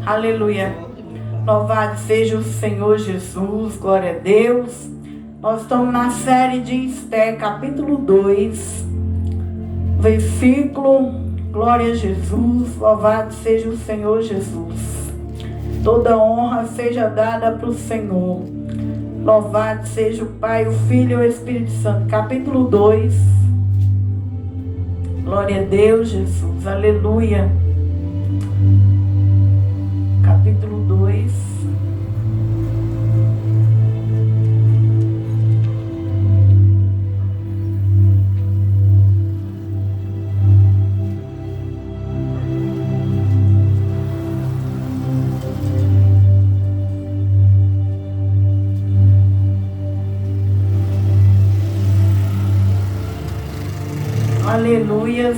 Aleluia. Louvado seja o Senhor Jesus, glória a Deus. Nós estamos na série de Esther, capítulo 2, versículo, glória a Jesus, louvado seja o Senhor Jesus. Toda honra seja dada para o Senhor. Louvado seja o Pai, o Filho e o Espírito Santo. Capítulo 2. Glória a Deus, Jesus. Aleluia. Capítulo 2. Aleluias.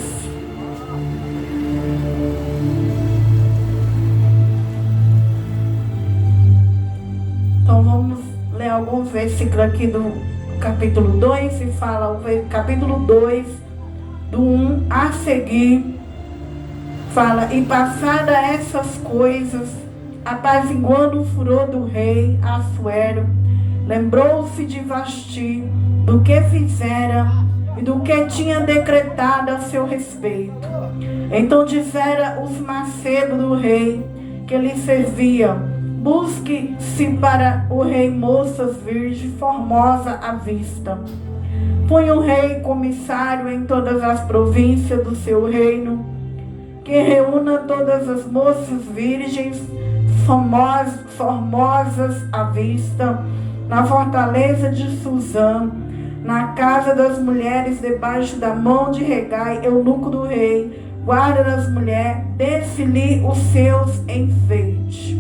Então vamos ler alguns versículos aqui do capítulo 2 e fala o capítulo 2 do 1 a seguir. Fala: e passada essas coisas, apaziguando o furor do rei Assuero, lembrou-se de Vasti do que fizera e do que tinha decretado a seu respeito. Então dissera os mancebos do rei que lhe serviam: busque-se para o rei moças virgens, formosa à vista. Põe o rei comissário em todas as províncias do seu reino, que reúna todas as moças virgens, formosas à vista, na fortaleza de Suzã, na casa das mulheres, debaixo da mão de Hegai, eunuco do rei, guarda das mulheres, desse-lhe os seus enfeites.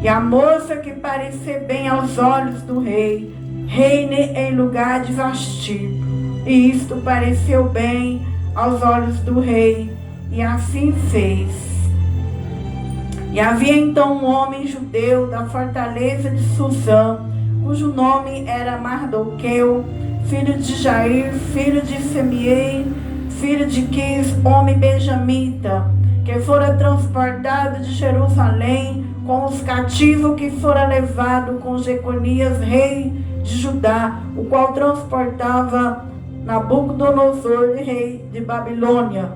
E a moça que parecer bem aos olhos do rei, reine em lugar de Vasti. E isto pareceu bem aos olhos do rei, e assim fez. E havia então um homem judeu da fortaleza de Suzã, cujo nome era Mardoqueu, filho de Jair, filho de Semiei, filho de Quis, homem benjamita, que fora transportado de Jerusalém com os cativos que fora levado com Jeconias, rei de Judá, o qual transportava Nabucodonosor, rei de Babilônia.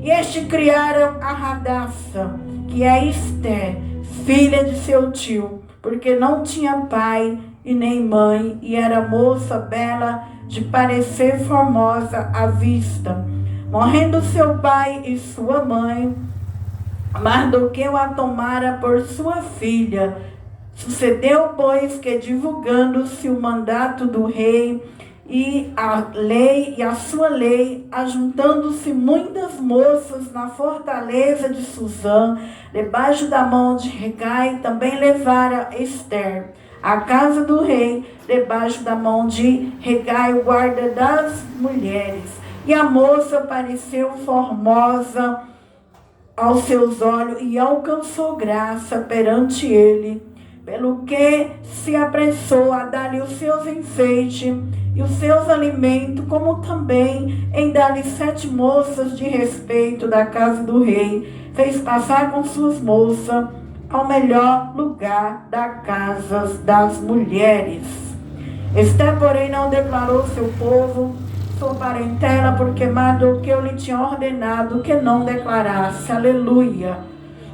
E este criaram a Radassa, que é Esther, filha de seu tio, porque não tinha pai e nem mãe, e era moça bela, de parecer formosa à vista. Morrendo seu pai e sua mãe, Mardoqueu a tomara por sua filha. Sucedeu, pois, que divulgando-se o mandato do rei e a lei e a sua lei, ajuntando-se muitas moças na fortaleza de Suzã, debaixo da mão de Hegai, também levara Esther a casa do rei, debaixo da mão de Hegai, o guarda das mulheres. E a moça pareceu formosa aos seus olhos e alcançou graça perante ele, pelo que se apressou a dar-lhe os seus enfeites e os seus alimentos, como também em dar-lhe 7 moças de respeito da casa do rei. Fez passar com suas moças ao melhor lugar da casa das mulheres. Esther, porém, não declarou seu povo, sua parentela, porque Mardoqueu lhe tinha ordenado que não declarasse. Aleluia.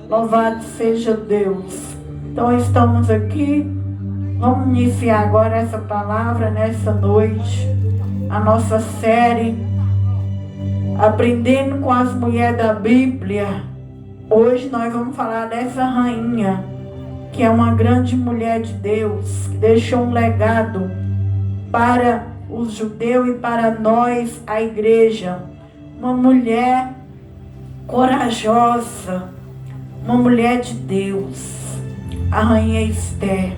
Louvado seja Deus. Então estamos aqui. Vamos iniciar agora essa palavra nessa noite. A nossa série Aprendendo com as Mulheres da Bíblia. Hoje nós vamos falar dessa rainha, que é uma grande mulher de Deus, que deixou um legado para os judeus e para nós, a igreja. Uma mulher corajosa, uma mulher de Deus, a rainha Esther,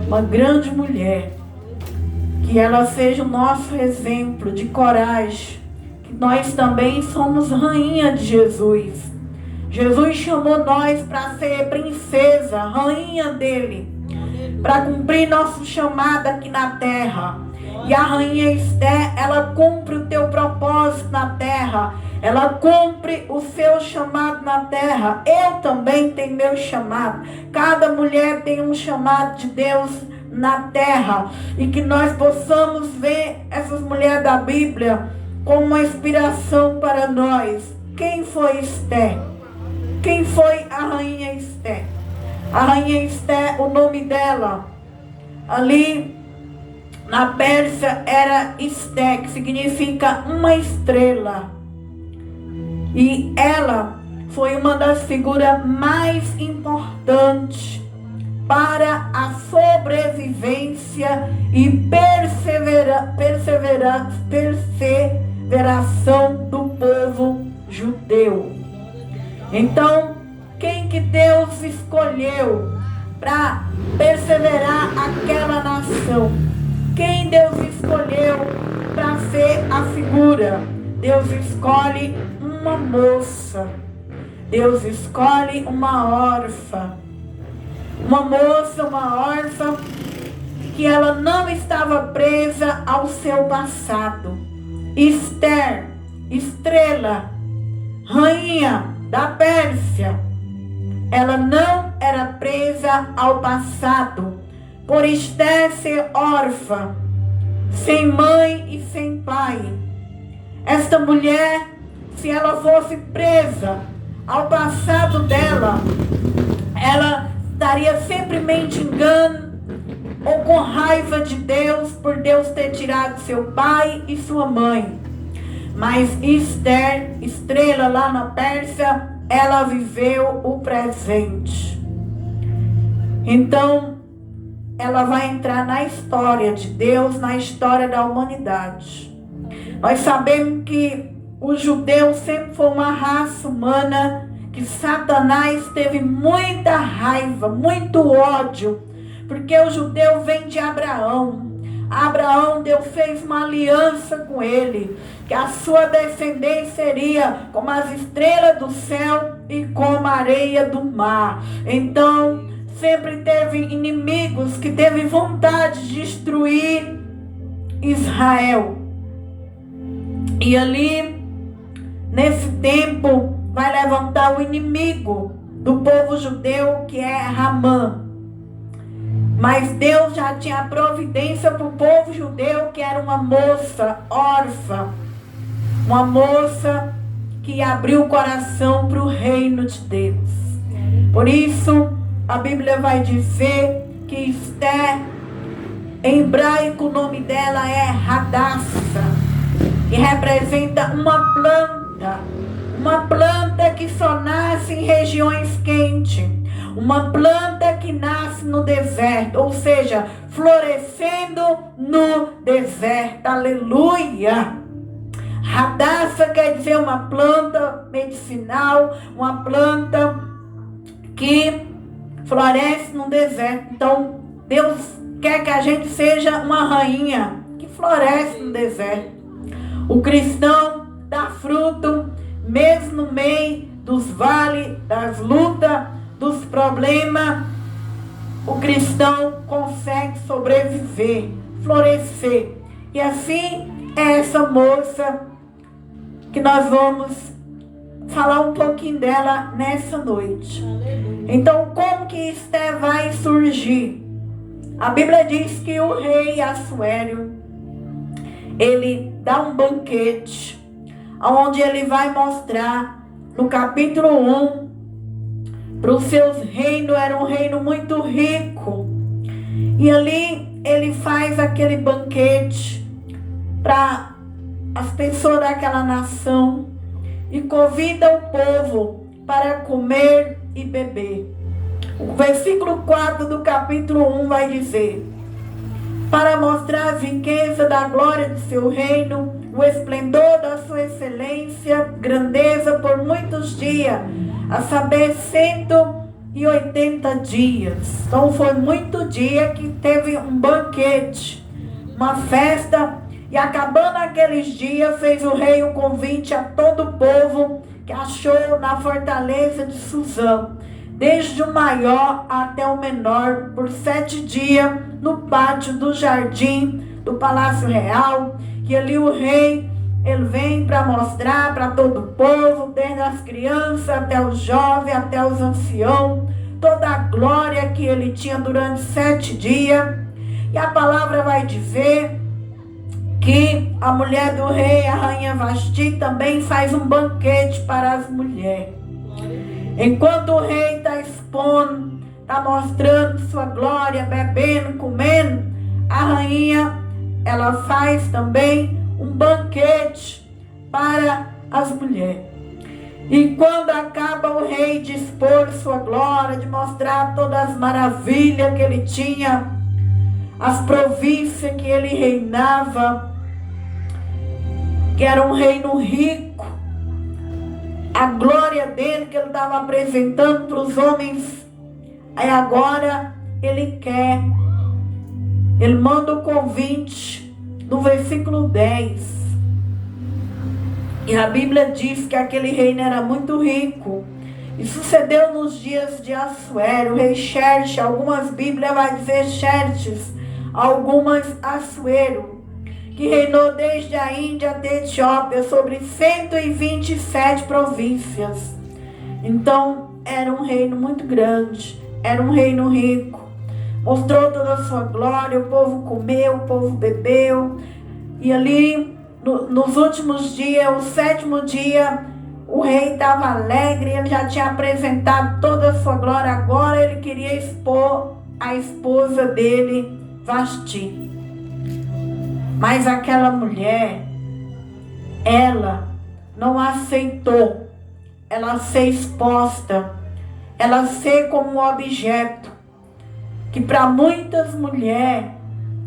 uma grande mulher. Que ela seja o nosso exemplo de coragem, que nós também somos rainha de Jesus. Jesus chamou nós para ser princesa, rainha dele, para cumprir nosso chamado aqui na terra. E a rainha Esther, ela cumpre o teu propósito na terra. ela cumpre o seu chamado na terra. Eu também tenho meu chamado. Cada mulher tem um chamado de Deus na terra, e que nós possamos ver essas mulheres da Bíblia como uma inspiração para nós. Quem foi Esther? Quem foi a rainha Esther? A rainha Esther, o nome dela ali na Pérsia era Esther, que significa uma estrela. E ela foi uma das figuras mais importantes para a sobrevivência e perseveração do povo judeu. Então, quem que Deus escolheu para perseverar aquela nação? Quem Deus escolheu para ser a figura? Deus escolhe uma moça. Deus escolhe uma órfã. Uma moça, uma órfã, que ela não estava presa ao seu passado. Esther, estrela, rainha da Pérsia, ela não era presa ao passado. Por Esther ser órfã, sem mãe e sem pai, esta mulher, se ela fosse presa ao passado dela, ela estaria simplesmente engano ou com raiva de Deus por Deus ter tirado seu pai e sua mãe. Mas Esther, estrela lá na Pérsia, ela viveu o presente. Então, ela vai entrar na história de Deus, na história da humanidade. Nós sabemos que os judeus sempre foi uma raça humana que Satanás teve muita raiva, muito ódio, porque o judeu vem de Abraão. Deus fez uma aliança com ele, que a sua descendência seria como as estrelas do céu e como a areia do mar. Então, sempre teve inimigos que teve vontade de destruir Israel. E ali, nesse tempo, vai levantar o inimigo do povo judeu, que é Ramã. Mas Deus já tinha a providência para o povo judeu, que era uma moça órfã. Uma moça que abriu o coração para o reino de Deus. Por isso, a Bíblia vai dizer que Esther, em hebraico o nome dela é Hadassah, que representa uma planta que só nasce em regiões quentes, uma planta que nasce no deserto, ou seja, florescendo no deserto. Aleluia! Hadassah quer dizer uma planta medicinal, uma planta que floresce no deserto. Então, Deus quer que a gente seja uma rainha que floresce no deserto. O cristão dá fruto, mesmo no meio dos vales, das lutas, dos problemas. O cristão consegue sobreviver, florescer. E assim é essa moça que nós vamos falar um pouquinho dela nessa noite. Então, como que Esther vai surgir? A Bíblia diz que o rei Assuero, ele dá um banquete, onde ele vai mostrar, no capítulo 1, para os seus reinos, era um reino muito rico. E ali ele faz aquele banquete para as pessoas daquela nação e convida o povo para comer e beber. O versículo 4 do capítulo 1 vai dizer: para mostrar a riqueza da glória do seu reino, o esplendor da sua excelência, grandeza por muitos dias, a saber 180 dias. Então foi muito dia que teve um banquete, uma festa, e acabando aqueles dias, fez o rei um convite a todo o povo que achou na fortaleza de Suzã, desde o maior até o menor, por 7 dias, no pátio do jardim do Palácio Real. E ali o rei ele vem para mostrar para todo o povo, desde as crianças até os jovens, até os anciãos, toda a glória que ele tinha durante 7 dias. E a palavra vai dizer que a mulher do rei, a rainha Vasti, também faz um banquete para as mulheres. Enquanto o rei está expondo, está mostrando sua glória, bebendo, comendo, a rainha, ela faz também um banquete para as mulheres. E quando acaba o rei de expor sua glória, de mostrar todas as maravilhas que ele tinha, as províncias que ele reinava, que era um reino rico, a glória dele que ele estava apresentando para os homens, aí agora ele manda o convite no versículo 10. E a Bíblia diz que aquele reino era muito rico. E sucedeu nos dias de Assuero, o rei Xerxes, algumas Bíblias vai dizer Xerxes, algumas Assuero, que reinou desde a Índia até a Etiópia sobre 127 províncias. Então era um reino muito grande, era um reino rico. Mostrou toda a sua glória, o povo comeu, o povo bebeu. E ali, nos últimos dias, o 7º dia, o rei estava alegre, ele já tinha apresentado toda a sua glória. Agora ele queria expor a esposa dele, Vasti. Mas aquela mulher, ela não aceitou ela ser exposta, ela ser como um objeto, que para muitas mulheres,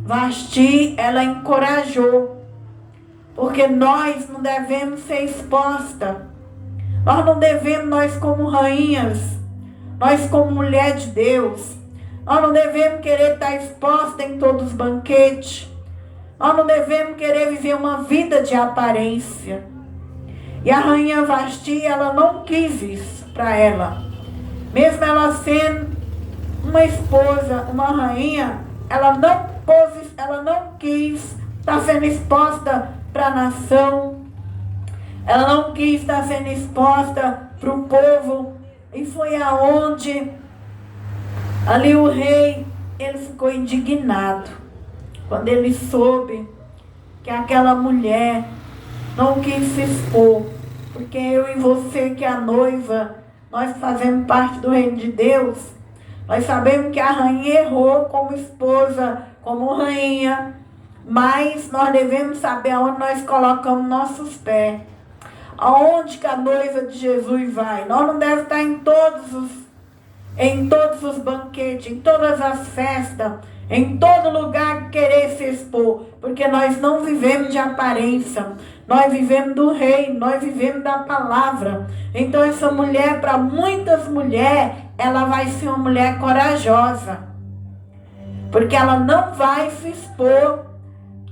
Vasti, ela encorajou, porque nós não devemos ser expostas, nós não devemos, nós como rainhas, nós como mulher de Deus, nós não devemos querer estar exposta em todos os banquetes, nós não devemos querer viver uma vida de aparência. E a rainha Vasti, ela não quis isso para ela. Mesmo ela sendo uma esposa, uma rainha, ela não quis estar sendo exposta para a nação. Ela não quis estar sendo exposta para o povo. E foi aonde ali o rei, ele ficou indignado. Quando ele soube que aquela mulher não quis se expor, porque eu e você, que é a noiva, nós fazemos parte do reino de Deus, nós sabemos que a rainha errou como esposa, como rainha, mas nós devemos saber aonde nós colocamos nossos pés, aonde que a noiva de Jesus vai. Nós não devemos estar em todos os banquetes, em todas as festas, em todo lugar querer se expor, porque nós não vivemos de aparência, nós vivemos do reino, nós vivemos da palavra. Então essa mulher, para muitas mulheres, ela vai ser uma mulher corajosa, porque ela não vai se expor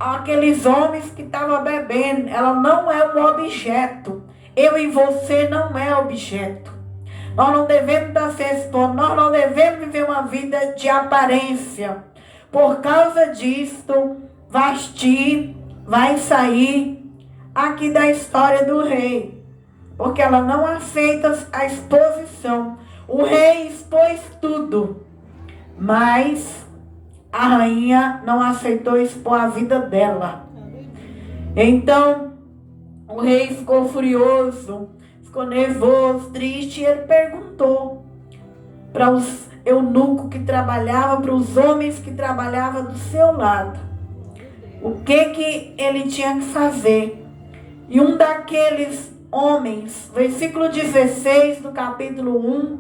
àqueles homens que estavam bebendo. Ela não é um objeto. Eu e você não é objeto. Nós não devemos estar se expondo, nós não devemos viver uma vida de aparência. Por causa disto, Vasti vai sair aqui da história do rei, porque ela não aceita a exposição. O rei expôs tudo, mas a rainha não aceitou expor a vida dela. Então, o rei ficou furioso, ficou nervoso, triste, e ele perguntou para os eunucos que trabalhavam, para os homens que trabalhavam do seu lado, o que ele tinha que fazer. E um daqueles homens, versículo 16 do capítulo 1,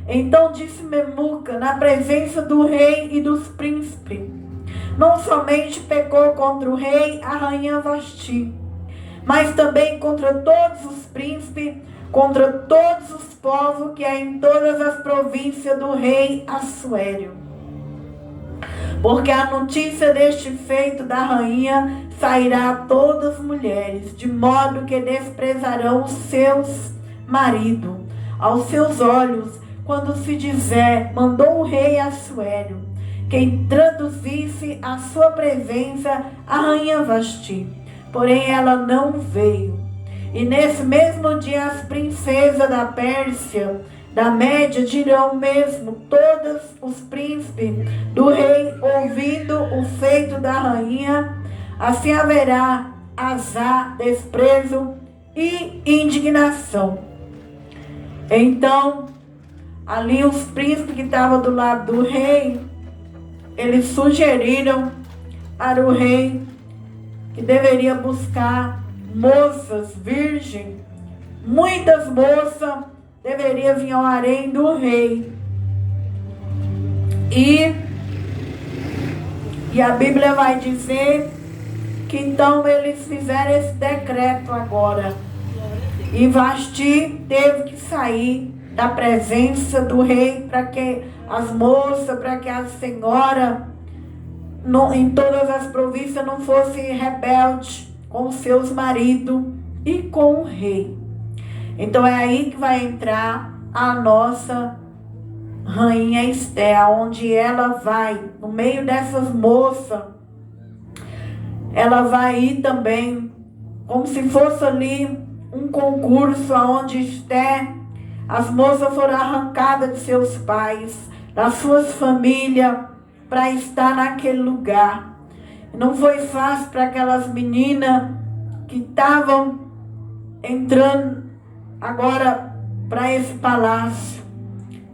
então disse Memuca, na presença do rei e dos príncipes, não somente pecou contra o rei, a rainha Vasti, mas também contra todos os príncipes, contra todos os povos que há em todas as províncias do rei Assuério. Porque a notícia deste feito da rainha sairá a todas as mulheres, de modo que desprezarão os seus maridos aos seus olhos, quando se dizer, mandou o rei Assuério, que introduzisse a sua presença a rainha Vasti. porém ela não veio. E nesse mesmo dia as princesas da Pérsia, da Média, dirão mesmo, todos os príncipes do rei, ouvindo o feito da rainha, assim haverá azar, desprezo e indignação. Então, ali os príncipes que estavam do lado do rei, eles sugeriram para o rei que deveria buscar moças virgens. Muitas moças deveriam vir ao harém do rei. E a Bíblia vai dizer que então eles fizeram esse decreto agora. E Vasti teve que sair da presença do rei para que as moças, para que a senhora em todas as províncias não fosse rebelde com seus maridos e com o rei. Então é aí que vai entrar a nossa rainha Esther, onde ela vai, no meio dessas moças, ela vai ir também, como se fosse ali um concurso onde Esther, as moças foram arrancadas de seus pais, das suas famílias, para estar naquele lugar. Não foi fácil para aquelas meninas que estavam entrando agora para esse palácio.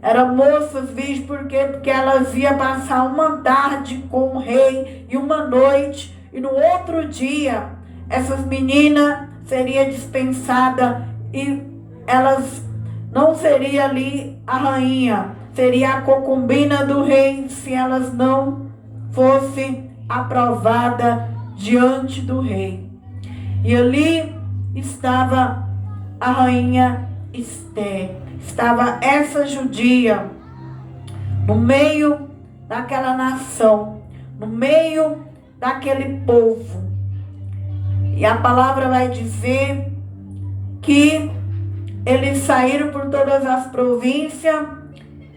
Eram moças virgens, porque elas iam passar uma tarde com o rei e uma noite, e no outro dia essas meninas seriam dispensadas e elas não seriam ali a rainha, seria a concubina do rei se elas não fossem aprovadas diante do rei. E ali estava a rainha Esther, estava essa judia no meio daquela nação, no meio daquele povo. E a palavra vai dizer que eles saíram por todas as províncias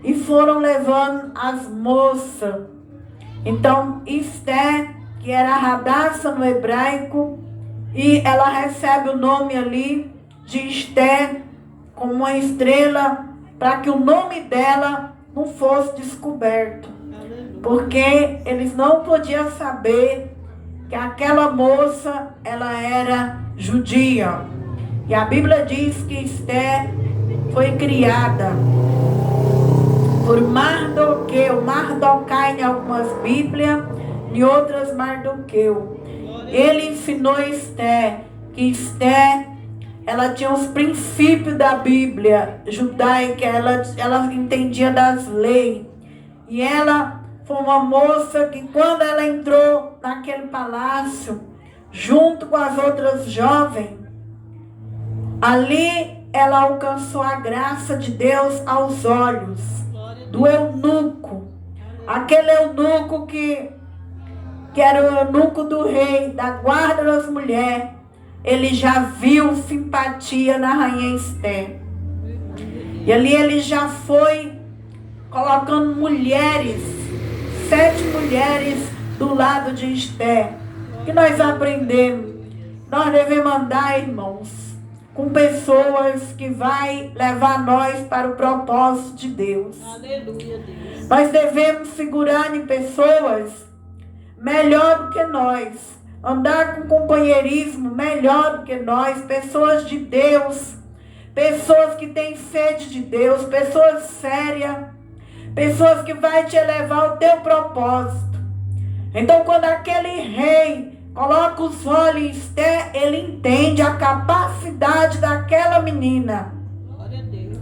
e foram levando as moças. Então Esther, que era Radassa no hebraico, e ela recebe o nome ali de Esther como uma estrela, para que o nome dela não fosse descoberto. Porque eles não podiam saber que aquela moça, ela era judia. E a Bíblia diz que Esther foi criada por Mardoqueu, Mardocai em algumas Bíblias, em outras Mardoqueu. Ele ensinou Esther que Esther, ela tinha os princípios da Bíblia judaica, ela entendia das leis. E ela foi uma moça que quando ela entrou naquele palácio, junto com as outras jovens, ali ela alcançou a graça de Deus aos olhos do eunuco. Aquele eunuco que era o eunuco do rei, da guarda das mulheres. Ele já viu simpatia na rainha Esther. E ali ele já foi colocando mulheres, 7 mulheres do lado de Esther. Que nós aprendemos. Nós devemos andar, irmãos, com pessoas que vai levar nós para o propósito de Deus. Aleluia, Deus. Nós devemos segurar em pessoas melhor do que nós. Andar com companheirismo melhor do que nós. Pessoas de Deus. Pessoas que têm sede de Deus. Pessoas sérias. Pessoas que vai te elevar ao teu propósito. Então quando aquele rei coloca os olhos em Esther, ele entende a capacidade daquela menina. Glória a Deus.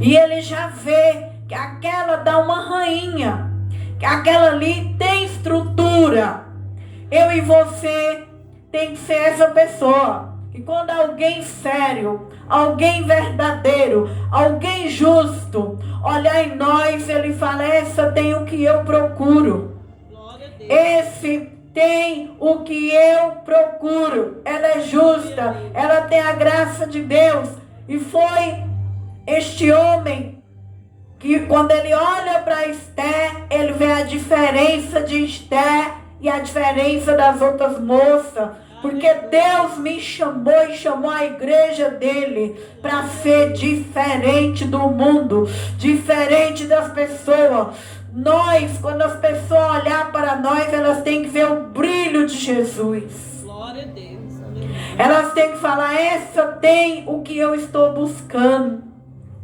E ele já vê que aquela dá uma rainha, que aquela ali tem estrutura. Eu e você tem que ser essa pessoa. Que quando alguém sério, alguém verdadeiro, alguém justo, olhar em nós, ele fala, essa tem o que eu procuro. Glória a Deus. Esse tem o que eu procuro. Ela é justa, ela tem a graça de Deus. E foi este homem que quando ele olha para Esther, ele vê a diferença de Esther e a diferença das outras moças. Porque Deus me chamou e chamou a igreja dele para ser diferente do mundo, diferente das pessoas. Nós, quando as pessoas olhar para nós, elas têm que ver o brilho de Jesus. Glória a Deus. Aleluia. Elas têm que falar, essa tem o que eu estou buscando,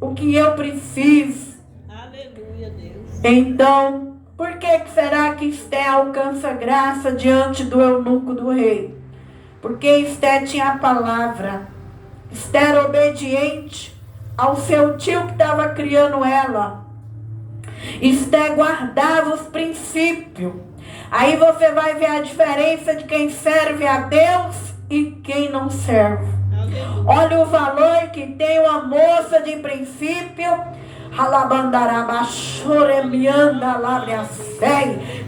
o que eu preciso. Aleluia, Deus. Então, por que será que Esté alcança graça diante do eunuco do rei? Porque Esté tinha a palavra. Esté era obediente ao seu tio que estava criando ela. Esté guardava os princípios. Aí você vai ver a diferença de quem serve a Deus e quem não serve. Aleluia. Olha o valor que tem uma moça de princípio.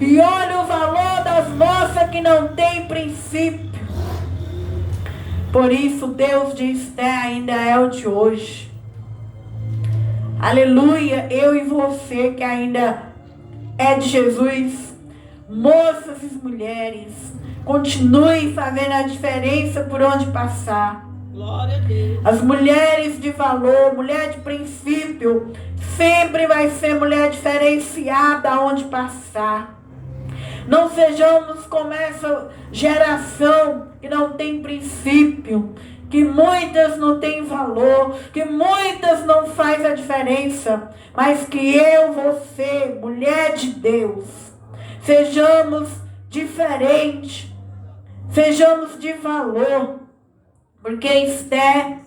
E olha o valor das moças que não têm princípio. Por isso Deus de Esté ainda é o de hoje. Aleluia, eu e você que ainda é de Jesus, moças e mulheres, continue fazendo a diferença por onde passar. Glória a Deus. As mulheres de valor, mulher de princípio, sempre vai ser mulher diferenciada aonde passar. Não sejamos como essa geração que não tem princípio, que muitas não têm valor, que muitas não faz a diferença, mas que eu, você, mulher de Deus, sejamos diferentes, sejamos de valor. Porque Esté,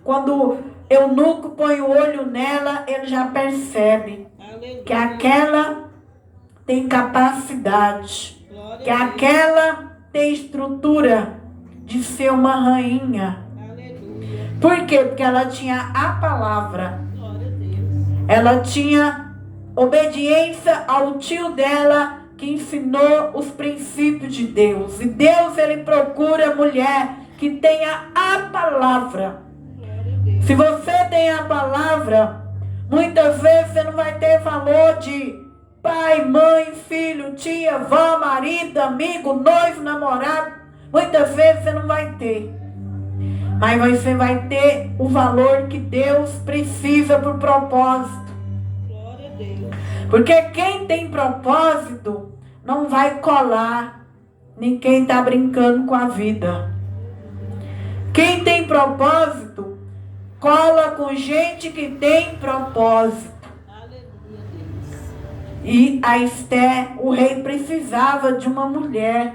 quando eunuco põe o olho nela, ele já percebe Aleluia. que aquela tem capacidade, Glória que a Deus. aquela tem estrutura de ser uma rainha. Aleluia. Por quê? Porque ela tinha a palavra, Glória a Deus. ela tinha obediência ao tio dela que ensinou os princípios de Deus. E Deus, ele procura mulher que tenha a palavra. Glória a Deus. Se você tem a palavra, muitas vezes você não vai ter valor de pai, mãe, filho, tia, avó, marido, amigo, noivo, namorado. Muitas vezes você não vai ter. Mas você vai ter o valor que Deus precisa por propósito. Glória a Deus. Porque quem tem propósito não vai colar ninguém está brincando com a vida. Quem tem propósito cola com gente que tem propósito. Aleluia, Deus. E a Esté, o rei precisava de uma mulher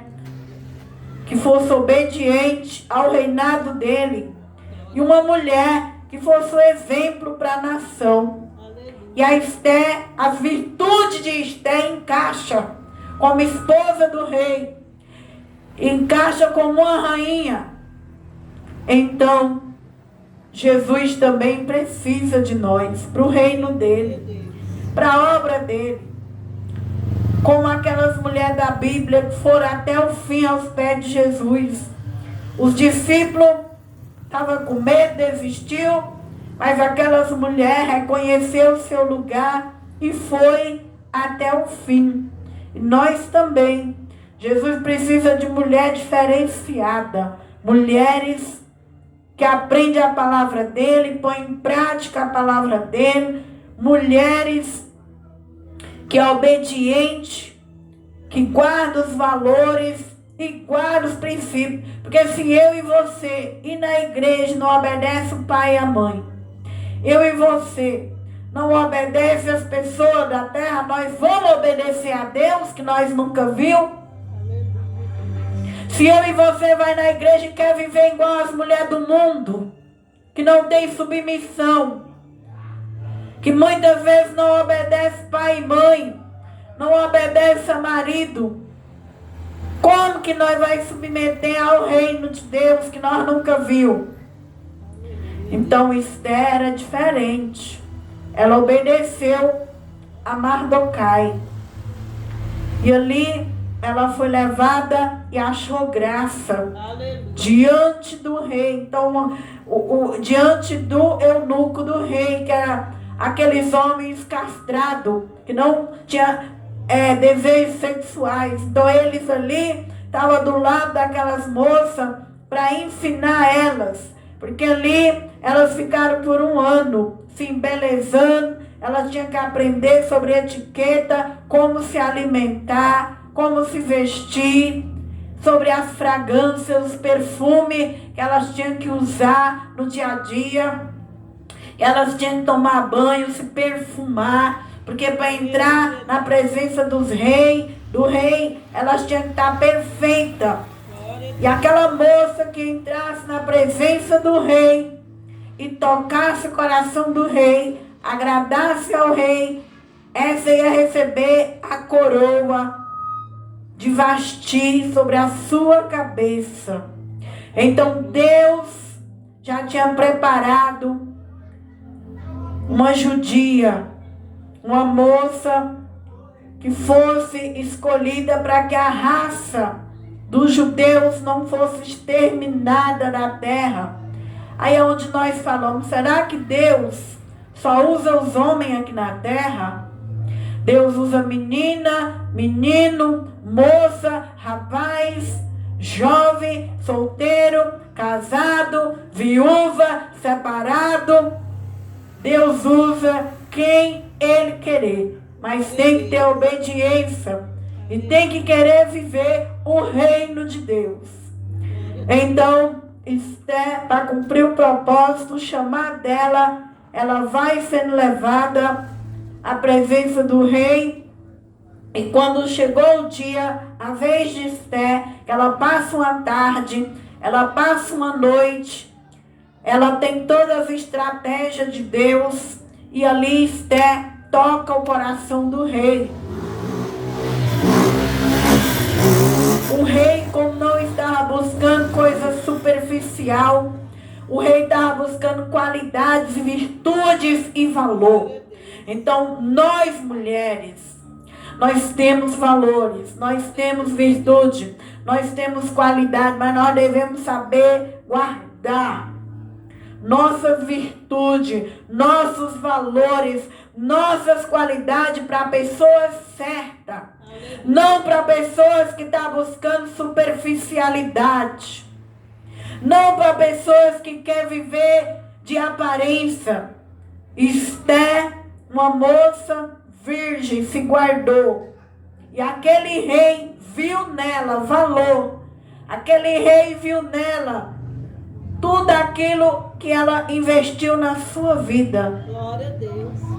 que fosse obediente ao reinado dele. E uma mulher que fosse o exemplo para a nação. Aleluia. E a Esté, as virtudes de Esté encaixa como esposa do rei. Encaixa como uma rainha. Então, Jesus também precisa de nós, para o reino dele, para a obra dele. Como aquelas mulheres da Bíblia que foram até o fim aos pés de Jesus. Os discípulos estavam com medo, desistiu, mas aquelas mulheres reconheceram o seu lugar e foi até o fim. E nós também. Jesus precisa de mulher diferenciada, mulheres que aprendem a palavra dele, põem em prática a palavra dele, mulheres que é obediente, que guarda os valores e guarda os princípios. Porque se eu e você ir na igreja não obedece o pai e a mãe, eu e você não obedece as pessoas da terra, nós vamos obedecer a Deus que nós nunca viu? Se eu e você vai na igreja e quer viver igual as mulheres do mundo, que não tem submissão, que muitas vezes não obedece pai e mãe, não obedece a marido, como que nós vai submeter ao reino de Deus que nós nunca viu? Então Esté era diferente. Ela obedeceu a Mardokai. E ali ela foi levada e achou graça diante do rei. Então, diante do eunuco do rei, que era aqueles homens castrados, que não tinham desejos sexuais. Então, eles ali estava do lado daquelas moças para ensinar elas. Porque ali elas ficaram por um ano se embelezando. Elas tinham que aprender sobre etiqueta, como se alimentar, como se vestir, sobre as fragrâncias, os perfumes que elas tinham que usar no dia a dia. Elas tinham que tomar banho, se perfumar, porque para entrar na presença do rei, elas tinham que estar perfeitas. E aquela moça que entrasse na presença do rei e tocasse o coração do rei, agradasse ao rei, essa ia receber a coroa de Vasti sobre a sua cabeça. Então Deus já tinha preparado uma judia, uma moça que fosse escolhida para que a raça dos judeus não fosse exterminada da terra. Aí é onde nós falamos, será que Deus só usa os homens aqui na terra? Deus usa menina, menino, moça, rapaz, jovem, solteiro, casado, viúva, separado. Deus usa quem Ele querer, mas tem que ter obediência e tem que querer viver o reino de Deus. Então, Esther, para cumprir o propósito, o chamado dela, ela vai sendo levada à presença do rei. E quando chegou o dia, a vez de Esther, ela passa uma tarde, ela passa uma noite, ela tem todas as estratégias de Deus, e ali Esther toca o coração do rei. O rei, como não estava buscando coisa superficial, o rei estava buscando qualidades, virtudes e valor. Então, nós mulheres, nós temos valores, nós temos virtude, nós temos qualidade, mas nós devemos saber guardar nossas virtudes, nossos valores, nossas qualidades para pessoas certas. Não para pessoas que estão buscando superficialidade. Não para pessoas que querem viver de aparência. Esther, uma moça virgem, se guardou. E aquele rei viu nela valor. Aquele rei viu nela tudo aquilo que ela investiu na sua vida. Glória a Deus.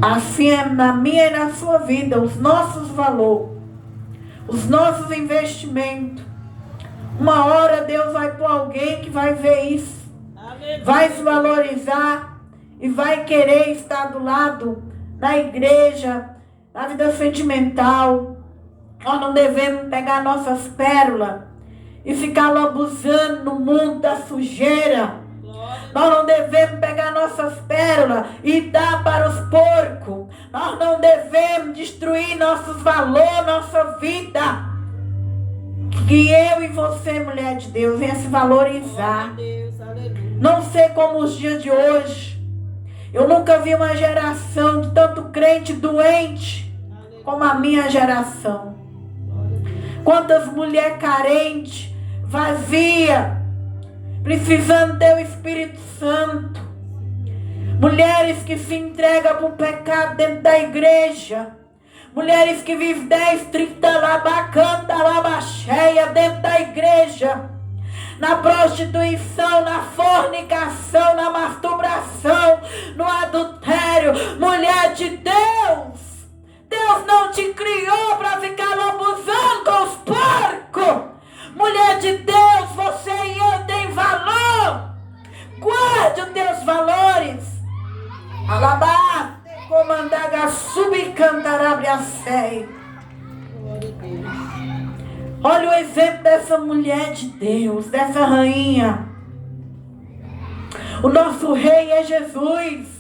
Assim é na minha e na sua vida, os nossos valores, os nossos investimentos. Uma hora Deus vai pôr alguém que vai ver isso, vai se valorizar e vai querer estar do lado da igreja, na vida sentimental. Nós não devemos pegar nossas pérolas e ficar lambuzando no mundo da sujeira. Nós não devemos pegar nossas pérolas e dar para os porcos. Nós não devemos destruir nossos valores, nossa vida. Que eu e você, mulher de Deus, venha se valorizar. Não sei como os dias de hoje. Eu nunca vi uma geração de tanto crente doente como a minha geração. Quantas mulheres carentes, vazias, precisando ter o Espírito Santo. Mulheres que se entregam para o pecado dentro da igreja. Mulheres que vivem 10, 30 labacanta, labacheia dentro da igreja. Na prostituição, na fornicação, na masturbação, no adultério. Mulher de Deus, Deus não te criou para ficar lambuzando com os porcos. Mulher de Deus, você e eu tem valor. Guarde os teus valores. Alabá, comandaga subcantarabriacei. Olha o exemplo dessa mulher de Deus, dessa rainha. O nosso rei é Jesus.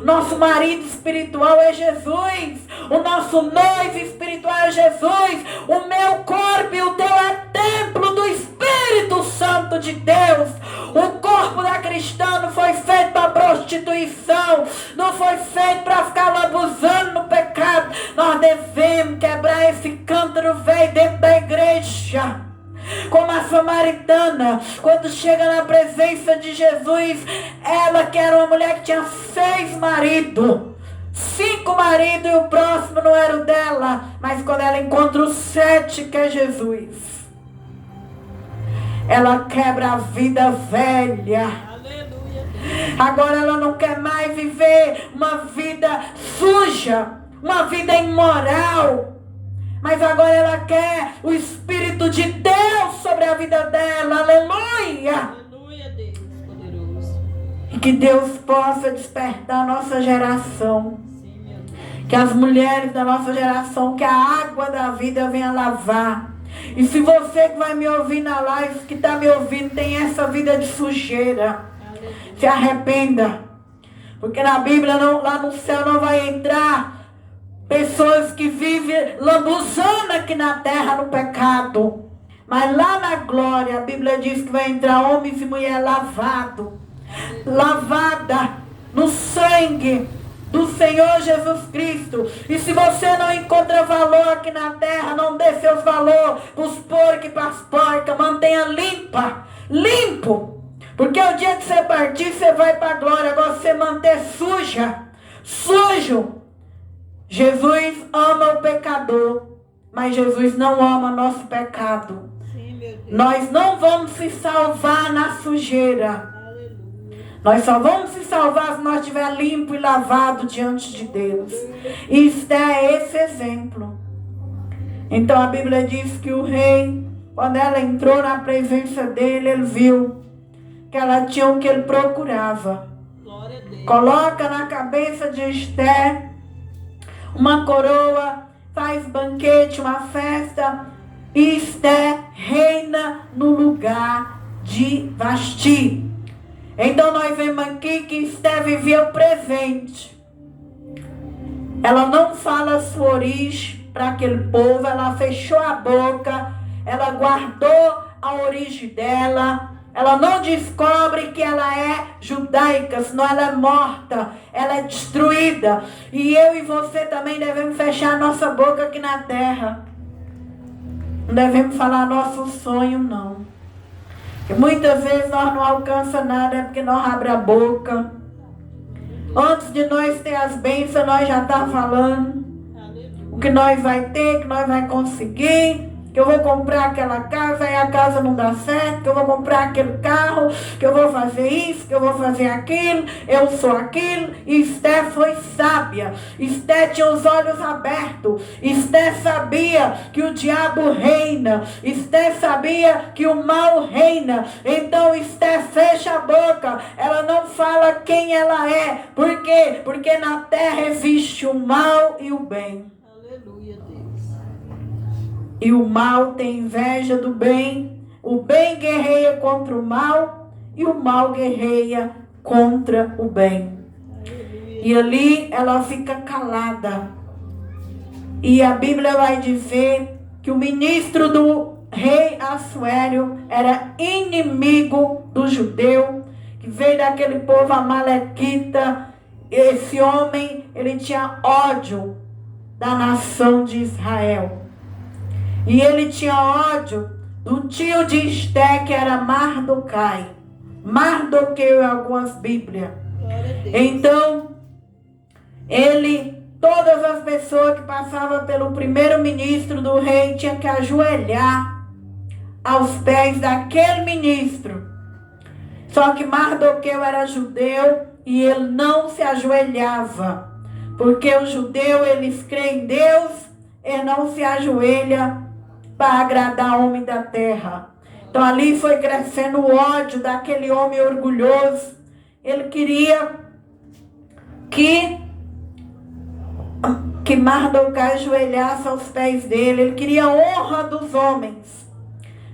O nosso marido espiritual é Jesus. O nosso noivo espiritual é Jesus. O meu corpo e o teu é templo do Espírito Santo de Deus. O corpo da cristã não foi feito para prostituição. Não foi feito para ficar lambuzando no pecado. Nós devemos quebrar esse cântaro velho dentro da igreja. samaritana, quando chega na presença de Jesus, ela que era uma mulher que tinha 6 maridos, 5 maridos, e o próximo não era o dela, mas quando ela encontra o 7, que é Jesus, ela quebra a vida velha. Aleluia. Agora ela não quer mais viver uma vida suja, uma vida imoral, mas agora ela quer o Espírito de Deus sobre a vida dela. Aleluia. Aleluia, Deus poderoso. E que Deus possa despertar a nossa geração, Sim, meu Deus. que as mulheres da nossa geração, que a água da vida venha lavar. E se você que vai me ouvir na live, que está me ouvindo, tem essa vida de sujeira, Aleluia. se arrependa. Porque na Bíblia, lá no céu não vai entrar pessoas que vivem lambuzando aqui na terra no pecado. Mas lá na glória, a Bíblia diz que vai entrar homens e mulheres lavados, lavada no sangue do Senhor Jesus Cristo. E se você não encontra valor aqui na terra, não dê seus valores para os porcos e para as porcas. Mantenha limpo. Porque o dia que você partir, você vai para a glória. Agora você manter sujo. Jesus ama o pecador, mas Jesus não ama nosso pecado. Sim, meu Deus. Nós não vamos se salvar na sujeira. Aleluia. Nós só vamos se salvar se nós estiver limpo e lavado diante de Deus. E Esther é esse exemplo. Então a Bíblia diz que o rei, quando ela entrou na presença dele, ele viu que ela tinha o que ele procurava. Glória a Deus. Coloca na cabeça de Esther uma coroa, faz banquete, uma festa, e Esther reina no lugar de Vasti. Então nós vemos aqui que Esther vivia o presente. Ela não fala a sua origem para aquele povo, ela fechou a boca, ela guardou a origem dela. Ela não descobre que ela é judaica, senão ela é morta, ela é destruída. E eu e você também devemos fechar nossa boca aqui na terra. Não devemos falar nosso sonho, não. Porque muitas vezes nós não alcançamos nada, é porque nós abrimos a boca. Antes de nós ter as bênçãos, nós já estamos falando o que nós vai ter, que nós vai conseguir. Que eu vou comprar aquela casa e a casa não dá certo, que eu vou comprar aquele carro, que eu vou fazer isso, que eu vou fazer aquilo, eu sou aquilo. E Esther foi sábia. Esther tinha os olhos abertos. Esther sabia que o diabo reina. Esther sabia que o mal reina. Então Esther fecha a boca. Ela não fala quem ela é. Por quê? Porque na terra existe o mal e o bem. Aleluia, Deus. E o mal tem inveja do bem. O bem guerreia contra o mal. E o mal guerreia contra o bem. Aleluia. E ali ela fica calada. E a Bíblia vai dizer que o ministro do rei Assuério era inimigo do judeu, que veio daquele povo amalequita. Esse homem, ele tinha ódio da nação de Israel. E ele tinha ódio do tio de Esther, que era Mardoquai. Mardoqueu em algumas Bíblias. Glória a Deus. Então, todas as pessoas que passavam pelo primeiro-ministro do rei tinham que ajoelhar aos pés daquele ministro. Só que Mardoqueu era judeu e ele não se ajoelhava. Porque o judeu, eles creem em Deus, ele não se ajoelha para agradar o homem da terra. Então ali foi crescendo o ódio daquele homem orgulhoso. Ele queria que Mardoqueu ajoelhasse aos pés dele. Ele queria a honra dos homens.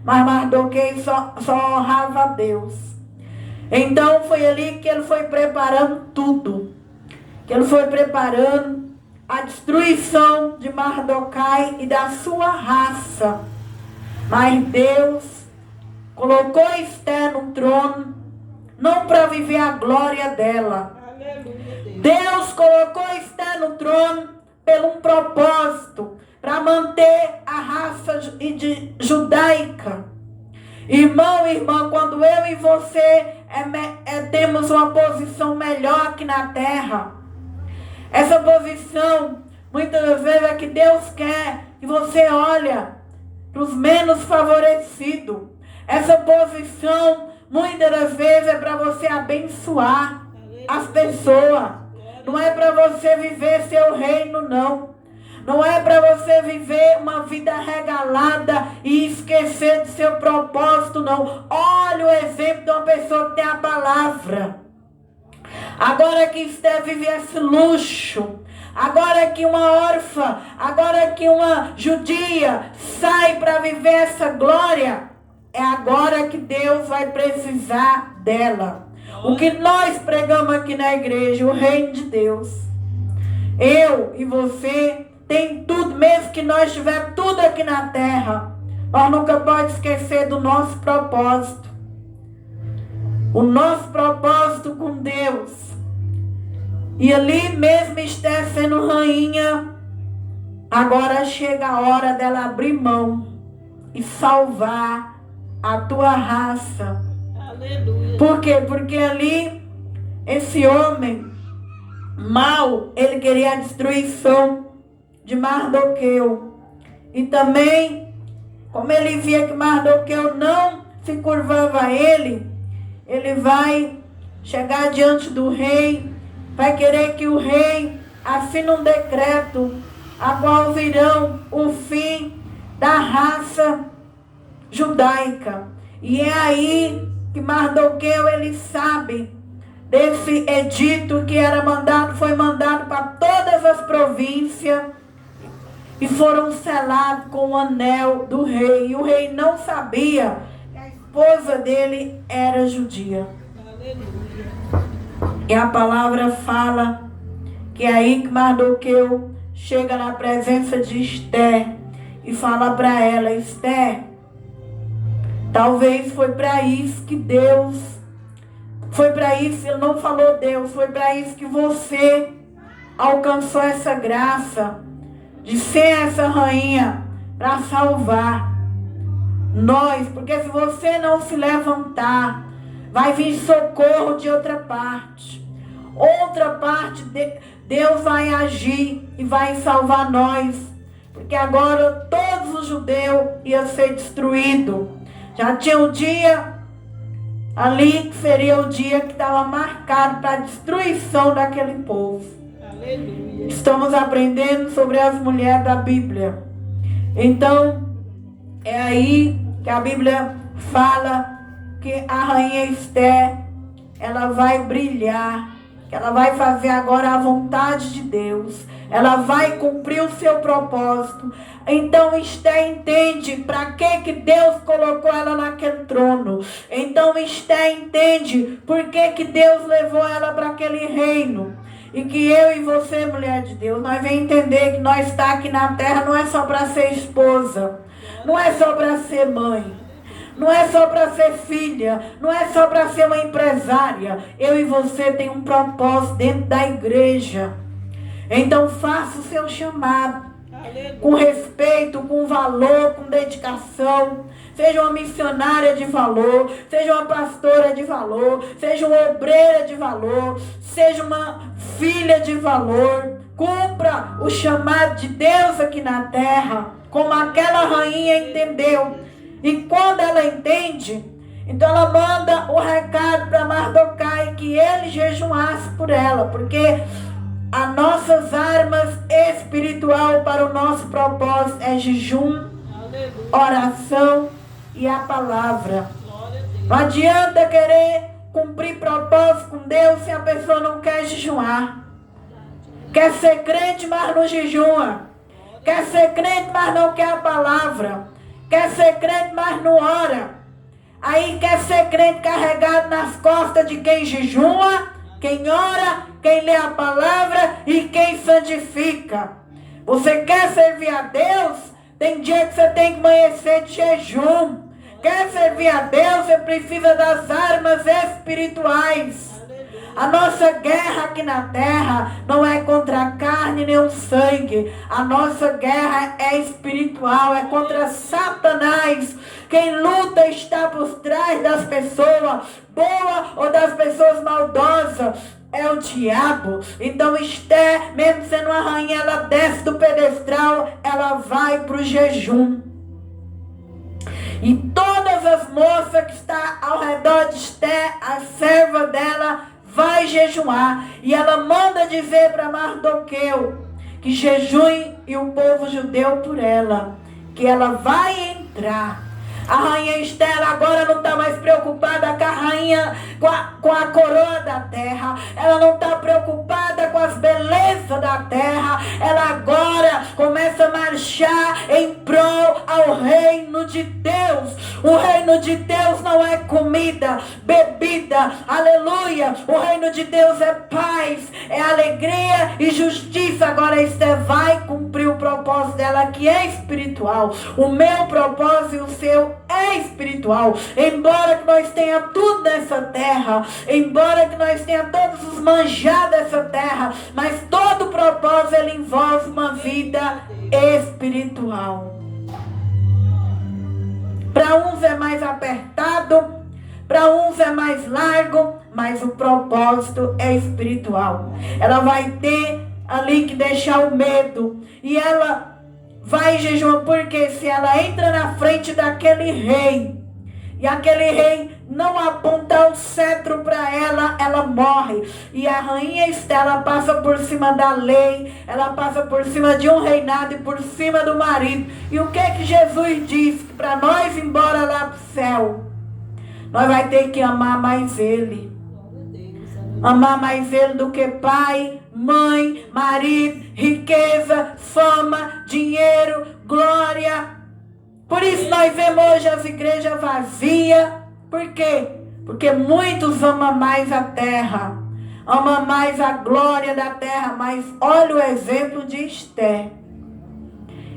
Mas Mardoqueu só honrava a Deus. Então foi ali que ele foi preparando tudo. Que ele foi preparando a destruição de Mardoquai e da sua raça. Mas Deus colocou Esther no trono, não para viver a glória dela. Aleluia, Deus. Deus colocou Esther no trono por um propósito, para manter a raça judaica. E irmã, quando eu e você temos uma posição melhor aqui na terra, essa posição, muitas das vezes é que Deus quer que você olha para os menos favorecidos. Essa posição, muitas das vezes, é para você abençoar as pessoas. Não é para você viver seu reino, não. Não é para você viver uma vida regalada e esquecer de seu propósito, não. Olha o exemplo de uma pessoa que tem a palavra. Agora que Esther vive esse luxo, agora que uma órfã, agora que uma judia sai para viver essa glória, é agora que Deus vai precisar dela. O que nós pregamos aqui na igreja, o reino de Deus. Eu e você tem tudo, mesmo que nós tivermos tudo aqui na terra, nós nunca podemos esquecer do nosso propósito. O nosso propósito com Deus. E ali mesmo Esther sendo rainha, agora chega a hora dela abrir mão e salvar a tua raça. Aleluia. Por quê? Porque ali, esse homem mau, ele queria a destruição de Mardoqueu. E também, como ele via que Mardoqueu não se curvava a ele vai chegar diante do rei, vai querer que o rei assine um decreto, a qual virão o fim da raça judaica. E é aí que Mardoqueu, ele sabe desse edito que foi mandado para todas as províncias e foram selados com o anel do rei. E o rei não sabia que a esposa dele era judia. Aleluia. E a palavra fala que é aí que Mardoqueu chega na presença de Esther e fala para ela: Esther, talvez foi para isso que Deus, foi para isso, ele não falou Deus, foi para isso que você alcançou essa graça de ser essa rainha, para salvar nós, porque se você não se levantar, vai vir socorro de outra parte. Outra parte, Deus vai agir e vai salvar nós, porque agora todos os judeus iam ser destruídos. Já tinha um dia ali que seria o dia que estava marcado para a destruição daquele povo. Aleluia. Estamos aprendendo sobre as mulheres da Bíblia. Então, é aí que a Bíblia fala que a rainha Esther, ela vai brilhar, que ela vai fazer agora a vontade de Deus, ela vai cumprir o seu propósito. Então Esther entende para que Deus colocou ela naquele trono. Então Esther entende por que Deus levou ela para aquele reino. E que eu e você, mulher de Deus, nós vamos entender que nós está aqui na terra não é só para ser esposa, não é só para ser mãe, não é só para ser filha, não é só para ser uma empresária. Eu e você tem um propósito dentro da igreja. Então faça o seu chamado. Aleluia. Com respeito, com valor, com dedicação. Seja uma missionária de valor, seja uma pastora de valor, seja uma obreira de valor, seja uma filha de valor. Cumpra o chamado de Deus aqui na terra, como aquela rainha entendeu. E quando ela entende, então ela manda o recado para Mardoquai que ele jejuasse por ela, porque as nossas armas espiritual para o nosso propósito é jejum, oração e a palavra. Não adianta querer cumprir propósito com Deus se a pessoa não quer jejuar. Quer ser crente, mas não jejua. Quer ser crente, mas não quer a palavra. Quer ser crente, mas não ora. Aí quer ser crente carregado nas costas de quem jejua, quem ora, quem lê a palavra e quem santifica. Você quer servir a Deus? Tem dia que você tem que amanhecer de jejum. Quer servir a Deus? Você precisa das armas espirituais. A nossa guerra aqui na terra não é contra a carne carne nem o sangue. A nossa guerra é espiritual, é contra Satanás. Quem luta está por trás das pessoas boas ou das pessoas maldosas. É o diabo. Então Esther, mesmo sendo uma rainha, ela desce do pedestal, ela vai para o jejum. E todas as moças que estão ao redor de Esther, a serva dela, vai jejuar. E ela manda dizer para Mardoqueu que jejue e o povo judeu por ela, que ela vai entrar. A rainha Esther agora não está mais preocupada com a rainha, com a coroa da terra. Ela não está preocupada com as belezas da terra. Ela agora começa a marchar em prol ao reino de Deus. O reino de Deus não é comida, bebida, aleluia. O reino de Deus é paz, é alegria e justiça. Agora Esther vai cumprir o propósito dela, que é espiritual. O meu propósito e o seu é espiritual. Embora que nós tenha tudo nessa terra, embora que nós tenha todos os manjados dessa terra, mas todo propósito ele envolve uma vida espiritual. Para uns é mais apertado, para uns é mais largo, mas o propósito é espiritual. Ela vai ter ali que deixar o medo, e ela vai jejuar, porque se ela entra na frente daquele rei, e aquele rei não apontar o cetro para ela, ela morre. E a rainha Esther, ela passa por cima da lei, ela passa por cima de um reinado e por cima do marido. E o que Jesus diz? Que para nós ir embora lá para o céu, nós vai ter que amar mais Ele. Amar mais Ele do que pai, mãe, marido, riqueza, fama, dinheiro, glória. Por isso nós vemos hoje as igrejas vazias. Por quê? Porque muitos amam mais a terra, amam mais a glória da terra. Mas olha o exemplo de Esther.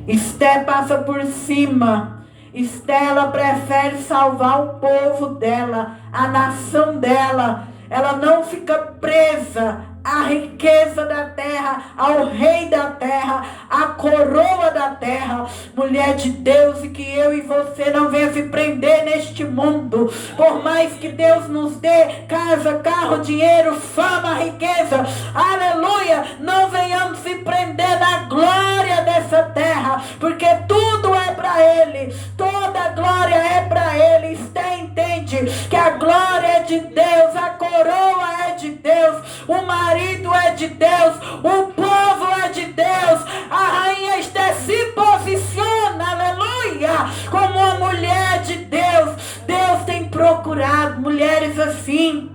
Esther passa por cima. Esther, ela prefere salvar o povo dela, a nação dela. Ela não fica presa à riqueza da terra, ao rei da terra, à coroa da terra. Mulher de Deus, e que eu e você não venha se prender neste mundo. Por mais que Deus nos dê casa, carro, dinheiro, fama, riqueza, aleluia, não venhamos se prender na glória dessa terra, porque tudo é para Ele, toda a glória é para Ele. Você entende que a glória é de Deus, a coroa é de Deus, o marido é de Deus, o povo é de Deus. A rainha Esther se posiciona, aleluia, como uma mulher de Deus. Deus tem procurado mulheres assim.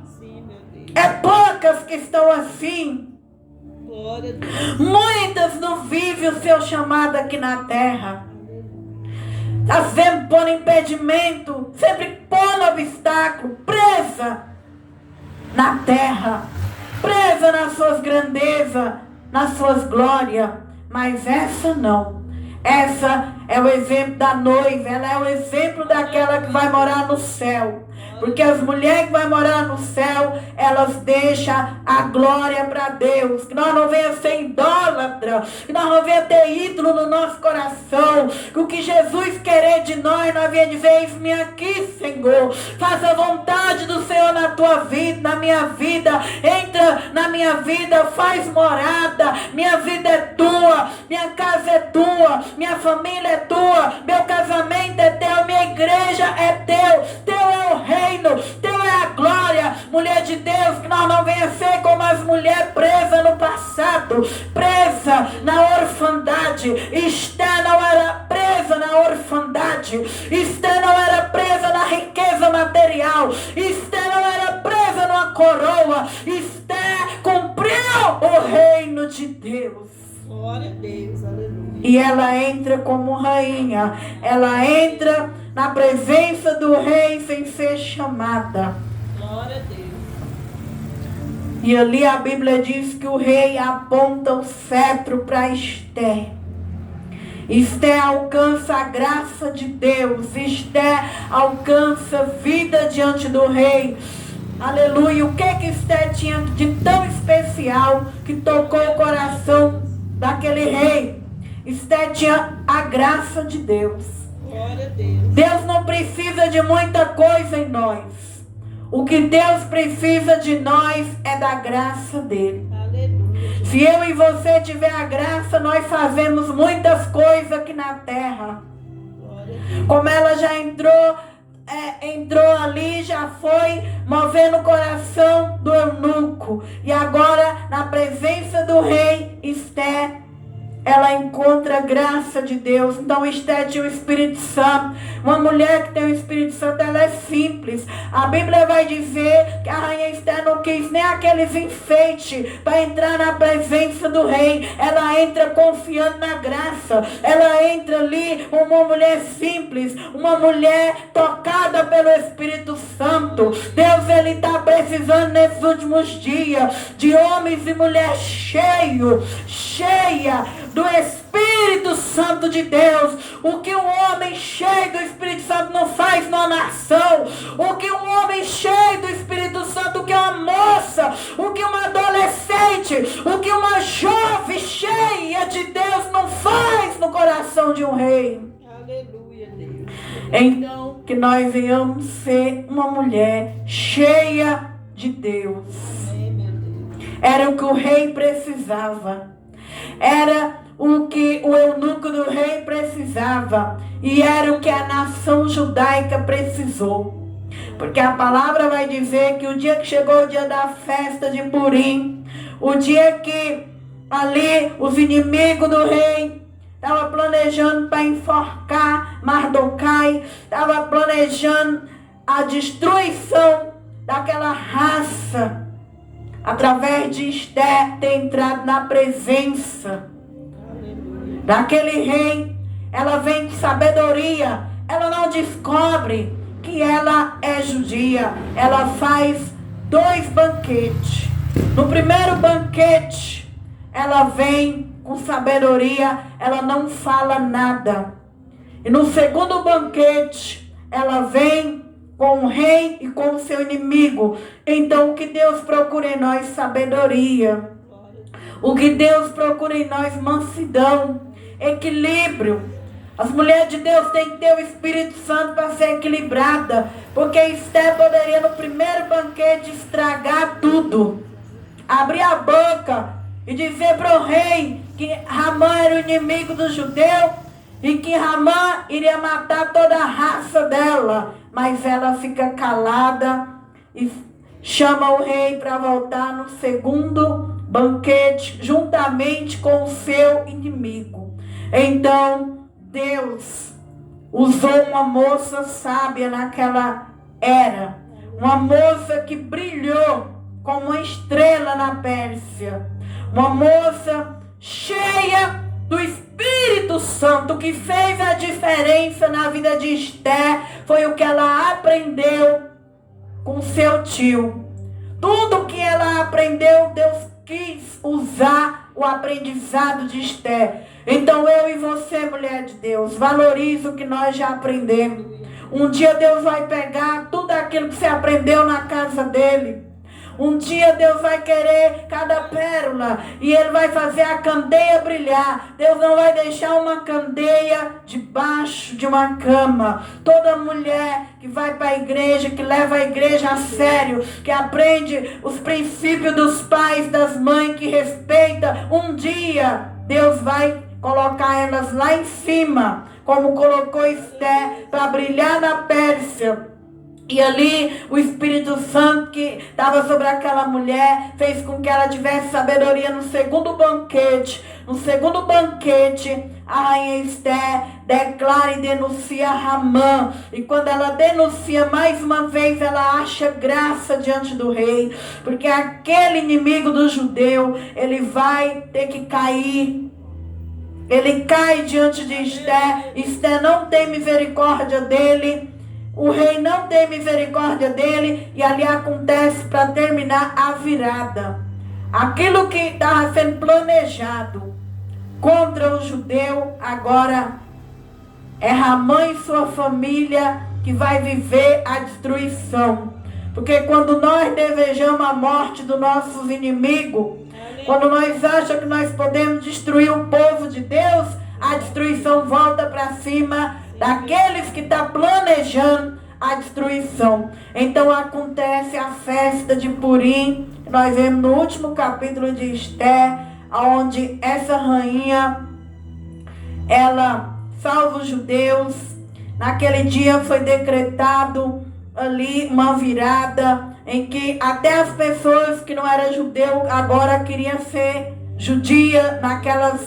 É poucas que estão assim. Muitas não vivem o seu chamado aqui na terra. Está sempre pondo impedimento, sempre pondo obstáculo, presa na terra, presa nas suas grandezas, nas suas glórias. Mas essa não. Essa é o exemplo da noiva, ela é o exemplo daquela que vai morar no céu. Porque as mulheres que vão morar no céu, elas deixam a glória para Deus. Que nós não venhamos ser idólatra, que nós não venhamos ter ídolo no nosso coração. Que o que Jesus querer de nós venhamos dizer: eis-me aqui, Senhor. Faça a vontade do Senhor na tua vida, na minha vida. Entra na minha vida, faz morada. Minha vida é tua, minha casa é tua, minha família é tua, meu casamento é teu, minha igreja é teu. Teu é o reino, teu é a glória. Mulher de Deus, que nós não venhamos ser como as mulheres presas no passado, presa na orfandade. Esther não era presa na orfandade. Esther não era presa na riqueza material. Esther não era presa numa coroa. Esther cumpriu o reino de Deus. Glória a Deus, aleluia. E ela entra como rainha. Ela entra na presença do rei sem ser chamada. Glória a Deus. E ali a Bíblia diz que o rei aponta o cetro para Esther. Esther alcança a graça de Deus. Esther alcança vida diante do rei. Aleluia. O que Esther tinha de tão especial que tocou o coração da Esté tinha a graça de Deus. Glória a Deus. Deus não precisa de muita coisa em nós. O que Deus precisa de nós é da graça dele. Aleluia. Se eu e você tiver a graça, nós fazemos muitas coisas aqui na terra. Glória a Deus. Como ela já entrou ali, já foi movendo o coração do eunuco. E agora, na presença do rei, Esther, ela encontra a graça de Deus. Então Esther tinha o Espírito Santo. Uma mulher que tem o Espírito Santo, ela é simples. A Bíblia vai dizer que a rainha Esther não quis nem aqueles enfeites para entrar na presença do rei. Ela entra confiando na graça. Ela entra ali uma mulher simples, uma mulher tocada pelo Espírito Santo. Deus, ele está precisando nesses últimos dias de homens e mulheres cheia do Espírito Santo de Deus. O que um homem cheio do Espírito Santo não faz numa nação, o que um homem cheio do Espírito Santo, o que uma moça, o que uma adolescente, o que uma jovem cheia de Deus não faz no coração de um rei. Aleluia, Deus. Então, que nós venhamos ser uma mulher cheia de Deus. Amém, meu Deus. Era o que o rei precisava. Era o que o eunuco do rei precisava. E era o que a nação judaica precisou. Porque a palavra vai dizer que o dia que chegou o dia da festa de Purim, o dia que ali os inimigos do rei estavam planejando para enforcar Mardoquai, estavam planejando a destruição daquela raça, através de Esther ter entrado na presença daquele rei. Ela vem com sabedoria. Ela não descobre que ela é judia. Ela faz 2 banquetes. No primeiro banquete, ela vem com sabedoria. Ela não fala nada. E no segundo banquete, ela vem com o rei e com o seu inimigo. Então o que Deus procura em nós? Sabedoria. O que Deus procura em nós? Mansidão, equilíbrio. As mulheres de Deus têm que ter o Espírito Santo para ser equilibrada. Porque Esther poderia no primeiro banquete estragar tudo. Abrir a boca e dizer para o rei que Ramã era o inimigo do judeu e que Ramã iria matar toda a raça dela. Mas ela fica calada e chama o rei para voltar no segundo banquete, juntamente com o seu inimigo. Então, Deus usou uma moça sábia naquela era. Uma moça que brilhou como uma estrela na Pérsia. Uma moça cheia do Espírito Santo. O que fez a diferença na vida de Esther foi o que ela aprendeu com seu tio. Tudo que ela aprendeu, Deus quis usar o aprendizado de Esther. Então eu e você, mulher de Deus, valorize o que nós já aprendemos. Um dia Deus vai pegar tudo aquilo que você aprendeu na casa dele. Um dia Deus vai querer cada pérola e Ele vai fazer a candeia brilhar. Deus não vai deixar uma candeia debaixo de uma cama. Toda mulher que vai para a igreja, que leva a igreja a sério, que aprende os princípios dos pais, das mães, que respeita, um dia Deus vai colocar elas lá em cima, como colocou Esther, para brilhar na Pérsia. E ali o Espírito Santo que estava sobre aquela mulher fez com que ela tivesse sabedoria no segundo banquete. No segundo banquete, a rainha Esther declara e denuncia Ramã. E quando ela denuncia mais uma vez, ela acha graça diante do rei. Porque aquele inimigo do judeu, ele vai ter que cair. Ele cai diante de Esther. Esther não tem misericórdia dele. O rei não tem misericórdia dele. E ali acontece, para terminar, a virada. Aquilo que estava sendo planejado contra o judeu, agora é Ramã e sua família que vai viver a destruição. Porque quando nós desejamos a morte dos nossos inimigos, quando nós achamos que nós podemos destruir o povo de Deus, não volta para cima daqueles que estão planejando a destruição. Então acontece a festa de Purim. Nós vemos no último capítulo de Esther, onde essa rainha, ela salva os judeus. Naquele dia foi decretado ali uma virada, em que até as pessoas que não eram judeu agora queriam ser judia naquelas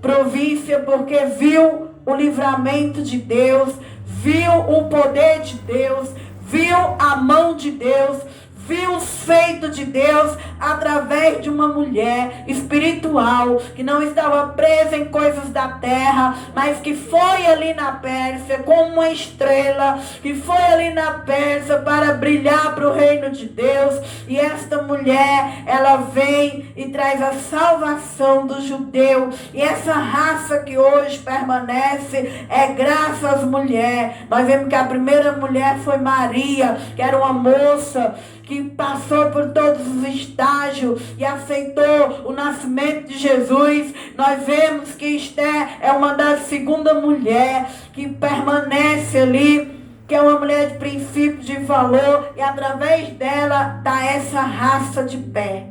províncias, porque viu o livramento de Deus, viu o poder de Deus, viu a mão de Deus, viu o feito de Deus através de uma mulher espiritual que não estava presa em coisas da terra, mas que foi ali na Pérsia como uma estrela, que foi ali na Pérsia para brilhar para o reino de Deus. E esta mulher, ela vem e traz a salvação do judeu, e essa raça que hoje permanece é graças às mulheres. Nós vemos que a primeira mulher foi Maria, que era uma moça que passou por todos os estágios e aceitou o nascimento de Jesus. Nós vemos que Esther é uma das segunda mulher que permanece ali, que é uma mulher de princípio, de valor, e através dela dá essa raça de pé.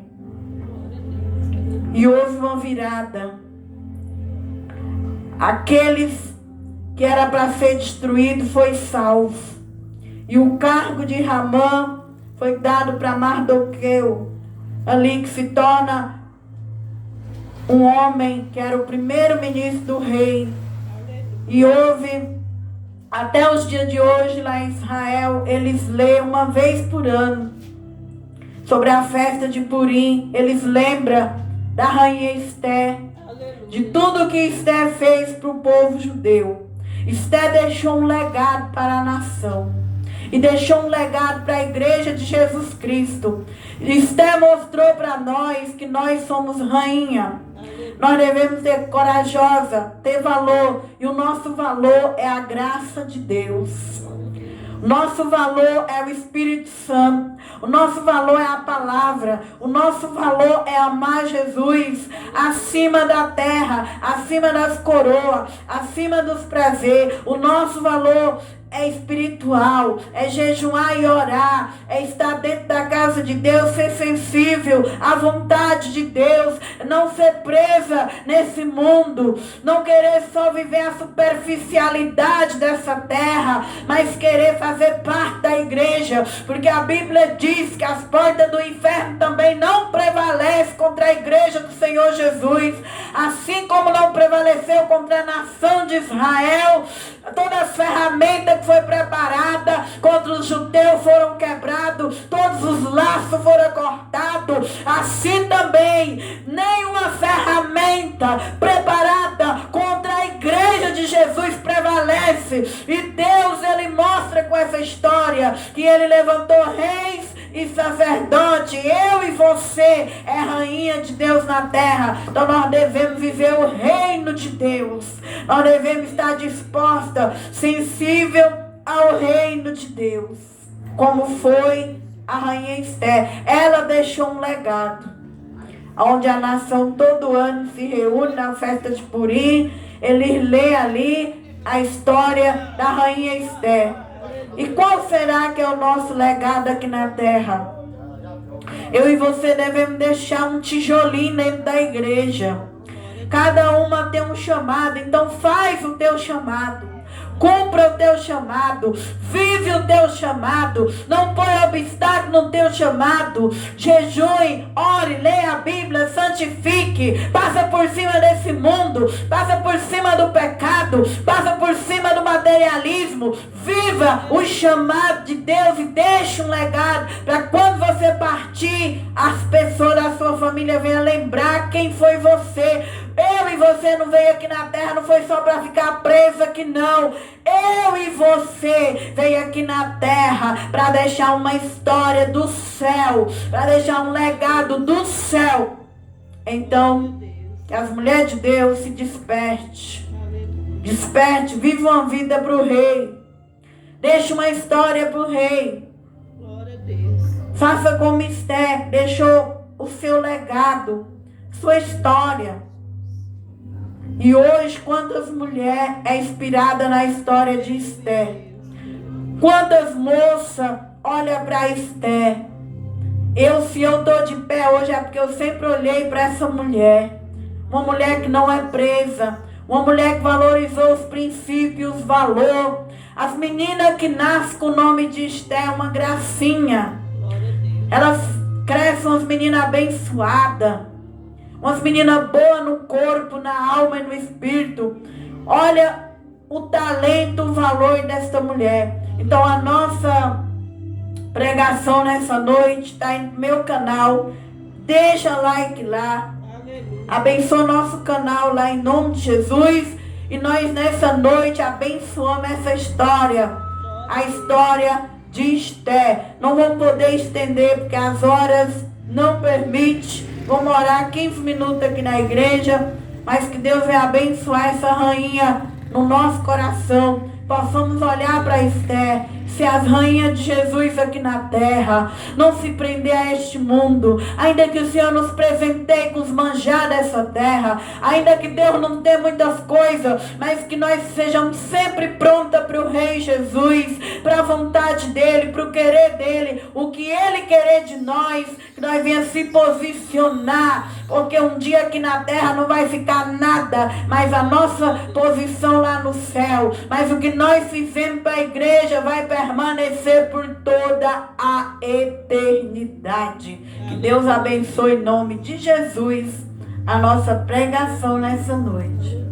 E houve uma virada. Aqueles que era para ser destruído foi salvo. E o cargo de Ramã foi dado para Mardoqueu, ali que se torna um homem que era o primeiro ministro do rei. E houve, até os dias de hoje lá em Israel, eles leem uma vez por ano sobre a festa de Purim. Eles lembram da rainha Esther, de tudo que Esther fez para o povo judeu. Esther deixou um legado para a nação. E deixou um legado para a igreja de Jesus Cristo. Esther mostrou para nós que nós somos rainha. Nós devemos ser corajosa, ter valor. E o nosso valor é a graça de Deus. O nosso valor é o Espírito Santo. O nosso valor é a palavra. O nosso valor é amar Jesus acima da terra, acima das coroas, acima dos prazeres. O nosso valor é espiritual, é jejuar e orar, é estar dentro da casa de Deus, ser sensível à vontade de Deus, não ser presa nesse mundo, não querer só viver a superficialidade dessa terra, mas querer fazer parte da igreja, porque a Bíblia diz que as portas do inferno também não prevalecem contra a igreja do Senhor Jesus, assim como não prevaleceu contra a nação de Israel. Todas as ferramentas que foi preparada contra os judeus foram quebrados, todos os laços foram cortados. Assim também, nenhuma ferramenta preparada contra a igreja de Jesus prevalece. E Deus, Ele mostra com essa história que Ele levantou reis e sacerdote. Eu e você é rainha de Deus na terra. Então nós devemos viver o reino de Deus. Nós devemos estar disposta, sensível ao reino de Deus, como foi a rainha Esther. Ela deixou um legado, onde a nação todo ano se reúne na festa de Purim. Eles lê ali a história da rainha Esther. E qual será que é o nosso legado aqui na terra? Eu e você devemos deixar um tijolinho dentro da igreja. Cada uma tem um chamado, então faz o teu chamado. Cumpra o teu chamado, vive o teu chamado, não põe obstáculo no teu chamado. Jejue, ore, leia a Bíblia, santifique, passa por cima desse mundo, passa por cima do pecado, passa por cima do materialismo. Viva o chamado de Deus e deixe um legado para quando você partir, as pessoas da sua família venham lembrar quem foi você. Eu e você não veio aqui na terra, não foi só para ficar preso aqui, não. Eu e você veio aqui na terra para deixar uma história do céu, para deixar um legado do céu. Então, que as mulheres de Deus se desperte. Desperte, viva uma vida para o rei. Deixe uma história para o rei. Faça como Esther, deixou o seu legado, sua história. E hoje, quantas mulheres é inspirada na história de Esther? Quantas moças olham para Esther? Se eu estou de pé hoje é porque eu sempre olhei para essa mulher. Uma mulher que não é presa. Uma mulher que valorizou os princípios, os valores. As meninas que nascem com o nome de Esther é uma gracinha. Elas crescem umas meninas abençoadas. Umas meninas boas no corpo, na alma e no espírito. Olha o talento, o valor desta mulher. Então a nossa pregação nessa noite está no meu canal. Deixa like lá. Abençoa nosso canal lá em nome de Jesus. E nós nessa noite abençoamos essa história. A história de Esther. Não vamos poder estender porque as horas não permitem. Vamos orar 15 minutos aqui na igreja. Mas que Deus venha abençoar essa rainha no nosso coração. Possamos olhar para Esther, ser as rainhas de Jesus aqui na terra, não se prender a este mundo, ainda que o Senhor nos presenteie com os manjar dessa terra, ainda que Deus não dê muitas coisas, mas que nós sejamos sempre prontas para o Rei Jesus, para a vontade dEle, para o querer dEle, o que Ele querer de nós, que nós venhamos se posicionar, porque um dia aqui na terra não vai ficar nada, mas a nossa posição lá no céu, mas o que nós fizemos para a igreja vai permanecer por toda a eternidade. Que Deus abençoe em nome de Jesus a nossa pregação nessa noite.